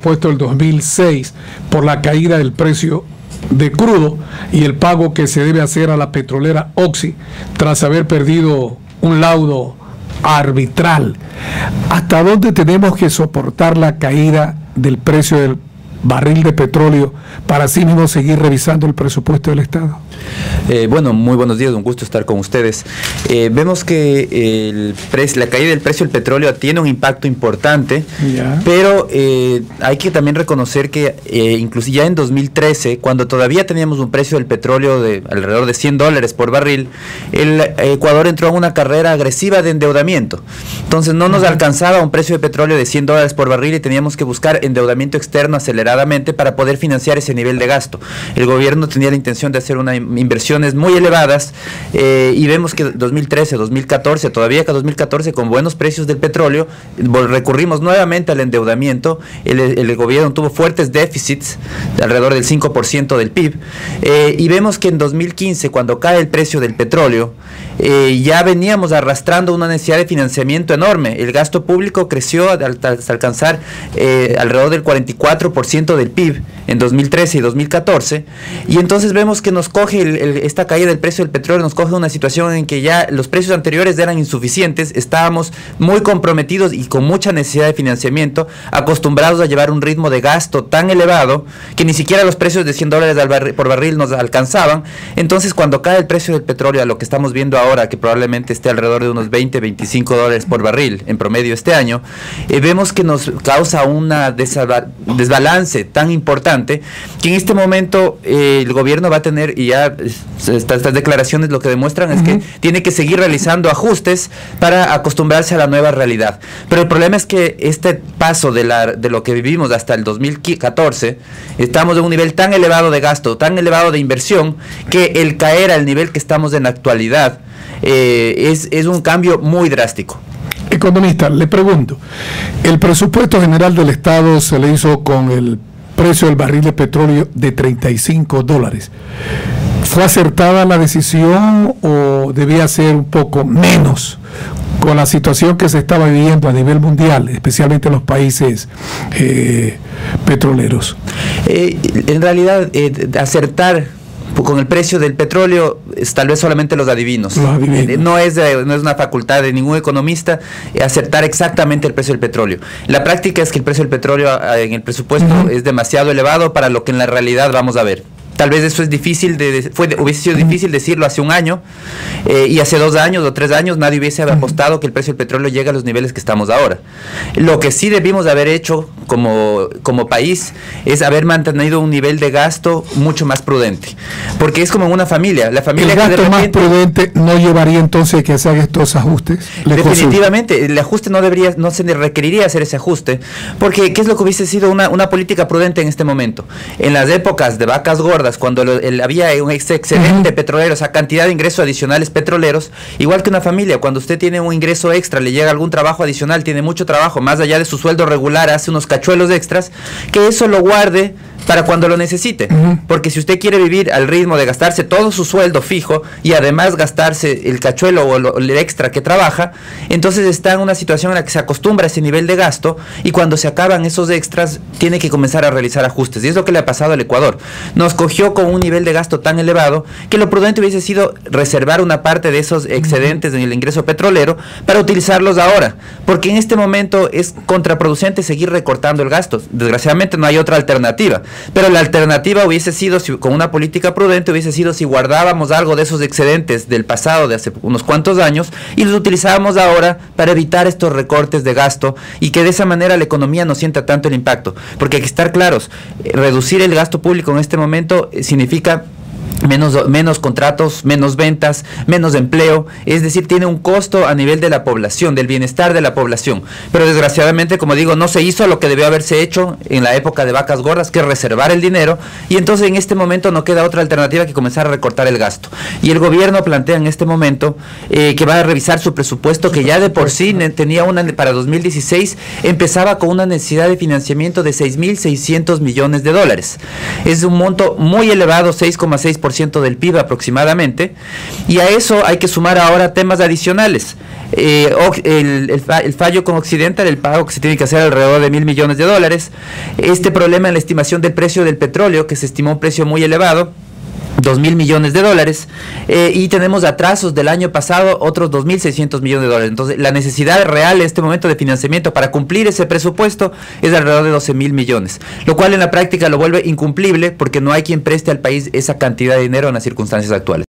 puesto el 2006 por la caída del precio de crudo y el pago que se debe hacer a la petrolera Oxy tras haber perdido un laudo arbitral. ¿Hasta dónde tenemos que soportar la caída del precio del barril de petróleo para así mismo seguir revisando el presupuesto del Estado? Bueno, muy buenos días, un gusto estar con ustedes. Vemos que la caída del precio del petróleo tiene un impacto importante, pero hay que también reconocer que incluso ya en 2013, cuando todavía teníamos un precio del petróleo de alrededor de $100 por barril, el Ecuador entró en una carrera agresiva de endeudamiento. Entonces no nos alcanzaba un precio de petróleo de $100 por barril y teníamos que buscar endeudamiento externo aceleradamente para poder financiar ese nivel de gasto. El gobierno tenía la intención de hacer unas inversiones muy elevadas y vemos que 2013, 2014, todavía que 2014 con buenos precios del petróleo recurrimos nuevamente al endeudamiento. El gobierno tuvo fuertes déficits de alrededor del 5% del PIB y vemos que en 2015, cuando cae el precio del petróleo, ya veníamos arrastrando una necesidad de financiamiento enorme. El gasto público creció hasta alcanzar alrededor del 44% del PIB en 2013 y 2014, y entonces vemos que nos coge esta caída del precio del petróleo, nos coge una situación en que ya los precios anteriores eran insuficientes, estábamos muy comprometidos y con mucha necesidad de financiamiento, acostumbrados a llevar un ritmo de gasto tan elevado que ni siquiera los precios de $100 por barril nos alcanzaban. Entonces cuando cae el precio del petróleo a lo que estamos viendo ahora, que probablemente esté alrededor de unos $20-25 por barril en promedio este año, vemos que nos causa una desbalance tan importante que en este momento el gobierno va a tener, y ya estas declaraciones lo que demuestran es que tiene que seguir realizando ajustes para acostumbrarse a la nueva realidad. Pero el problema es que este paso de lo que vivimos hasta el 2014, estamos en un nivel tan elevado de gasto, tan elevado de inversión, que el caer al nivel que estamos en la actualidad es un cambio muy drástico. Economista, le pregunto, el presupuesto general del Estado se le hizo con el precio del barril de petróleo de $35. ¿Fue acertada la decisión o debía ser un poco menos con la situación que se estaba viviendo a nivel mundial, especialmente en los países petroleros? En realidad, acertar con el precio del petróleo es tal vez solamente los adivinos. No es una facultad de ningún economista acertar exactamente el precio del petróleo. La práctica es que el precio del petróleo en el presupuesto es demasiado elevado para lo que en la realidad vamos a ver. Tal vez eso es difícil, hubiese sido difícil decirlo hace un año, y hace 2 años o 3 años nadie hubiese apostado que el precio del petróleo llegue a los niveles que estamos ahora. Lo que sí debimos haber hecho como país es haber mantenido un nivel de gasto mucho más prudente, porque es como en una familia. La familia, ¿el gasto más prudente no llevaría entonces que se hagan estos ajustes? Definitivamente, el ajuste no se requeriría hacer ese ajuste, porque ¿qué es lo que hubiese sido una política prudente en este momento? En las épocas de vacas gordas, cuando había un excedente petrolero, esa cantidad de ingresos adicionales petroleros, igual que una familia, cuando usted tiene un ingreso extra, le llega algún trabajo adicional, tiene mucho trabajo, más allá de su sueldo regular, hace unos cachuelos extras, que eso lo guarde para cuando lo necesite, porque si usted quiere vivir al ritmo de gastarse todo su sueldo fijo y además gastarse el cachuelo o el extra que trabaja, entonces está en una situación en la que se acostumbra a ese nivel de gasto, y cuando se acaban esos extras tiene que comenzar a realizar ajustes, y es lo que le ha pasado al Ecuador. Nos cogió con un nivel de gasto tan elevado que lo prudente hubiese sido reservar una parte de esos excedentes en el ingreso petrolero para utilizarlos ahora, porque en este momento es contraproducente seguir recortando el gasto. Desgraciadamente no hay otra alternativa. Pero la alternativa hubiese sido, con una política prudente, hubiese sido si guardábamos algo de esos excedentes del pasado de hace unos cuantos años y los utilizábamos ahora para evitar estos recortes de gasto, y que de esa manera la economía no sienta tanto el impacto. Porque hay que estar claros, reducir el gasto público en este momento significa menos contratos, menos ventas, menos empleo, es decir, tiene un costo a nivel de la población, del bienestar de la población. Pero desgraciadamente, como digo, no se hizo lo que debió haberse hecho en la época de vacas gordas, que es reservar el dinero, y entonces en este momento no queda otra alternativa que comenzar a recortar el gasto. Y el gobierno plantea en este momento que va a revisar su presupuesto, que ya de por sí tenía para 2016, empezaba con una necesidad de financiamiento de $6.600 millones. Es un monto muy elevado, 6,6% 1% del PIB aproximadamente, y a eso hay que sumar ahora temas adicionales. El fallo con Occidental, el pago que se tiene que hacer alrededor de $1.000 millones, este problema en la estimación del precio del petróleo, que se estimó un precio muy elevado, $2.000 millones, y tenemos atrasos del año pasado, otros $2.600 millones. Entonces, la necesidad real en este momento de financiamiento para cumplir ese presupuesto es alrededor de $12.000 millones, lo cual en la práctica lo vuelve incumplible porque no hay quien preste al país esa cantidad de dinero en las circunstancias actuales.